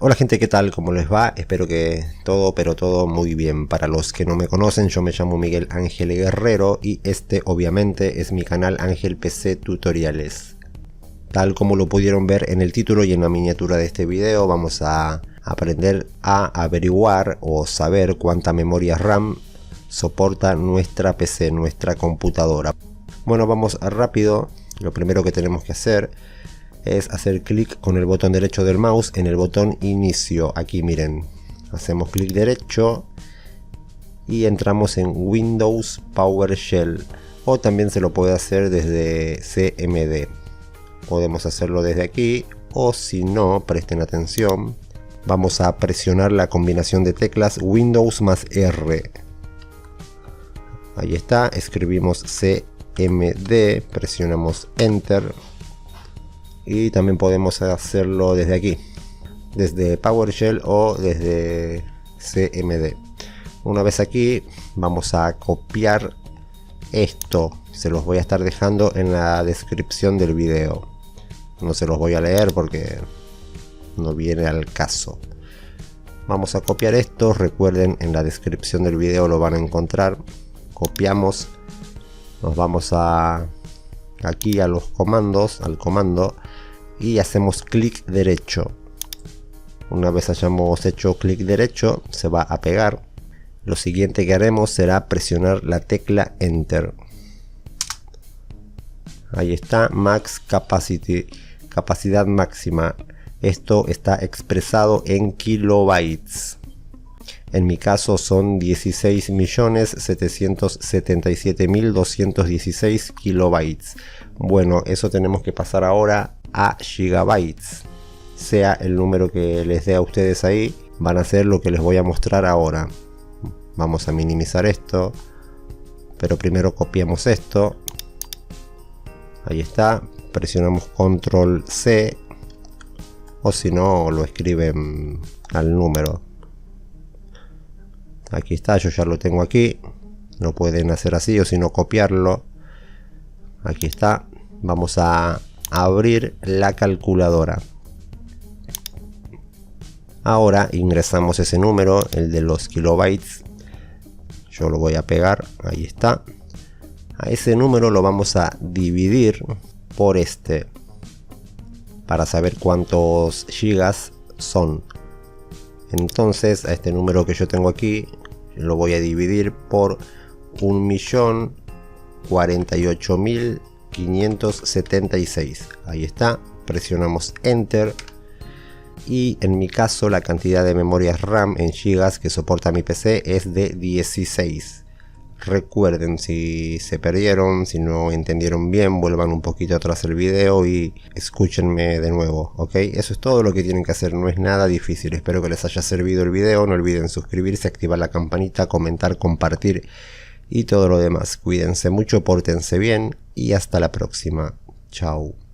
Hola gente, ¿qué tal? ¿Cómo les va? Espero que todo, pero todo muy bien. Para los que no me conocen, yo me llamo Miguel Ángel Guerrero y este obviamente es mi canal Ángel PC Tutoriales. Tal como lo pudieron ver en el título y en la miniatura de este video, vamos a aprender a averiguar o saber cuánta memoria RAM soporta nuestra PC, nuestra computadora. Bueno, vamos rápido. Lo primero que tenemos que hacer es hacer clic con el botón derecho del mouse en el botón inicio. Aquí miren, hacemos clic derecho y entramos en Windows PowerShell, o también se lo puede hacer desde CMD. Podemos hacerlo desde aquí, o si no, presten atención, vamos a presionar la combinación de teclas Windows más R. Ahí está, escribimos CMD, presionamos Enter. Y también podemos hacerlo desde aquí, desde PowerShell o desde CMD. Una vez aquí, vamos a copiar esto. Se los voy a estar dejando en la descripción del video. No se los voy a leer porque no viene al caso. Vamos a copiar esto. Recuerden, en la descripción del video lo van a encontrar. Copiamos. Nos vamos aquí a los comandos, al comando, y hacemos clic derecho. Una vez hayamos hecho clic derecho, se va a pegar. Lo siguiente que haremos será presionar la tecla Enter. Ahí está, Max Capacity, capacidad máxima. Esto está expresado en kilobytes. En mi caso son 16.777.216 kilobytes. Bueno, eso tenemos que pasar ahora a gigabytes. Sea el número que les dé a ustedes ahí, van a hacer lo que les voy a mostrar ahora. Vamos a minimizar esto, pero primero copiamos esto. Ahí está, presionamos control C, o si no lo escriben al número. Aquí está, yo ya lo tengo aquí. Lo pueden hacer así o si no copiarlo. Aquí está. Vamos a abrir la calculadora. Ahora ingresamos ese número, el de los kilobytes. Yo lo voy a pegar, ahí está. A ese número lo vamos a dividir por este, para saber cuántos gigas son. Entonces a este número que yo tengo aquí lo voy a dividir por 1.048.576. Ahí está, presionamos Enter. Y en mi caso la cantidad de memoria RAM en gigas que soporta mi PC es de 16. Recuerden, si se perdieron, si no entendieron bien, vuelvan un poquito atrás el video y escúchenme de nuevo, ¿ok? Eso es todo lo que tienen que hacer, no es nada difícil. Espero que les haya servido el video, no olviden suscribirse, activar la campanita, comentar, compartir y todo lo demás. Cuídense mucho, pórtense bien y hasta la próxima. Chao.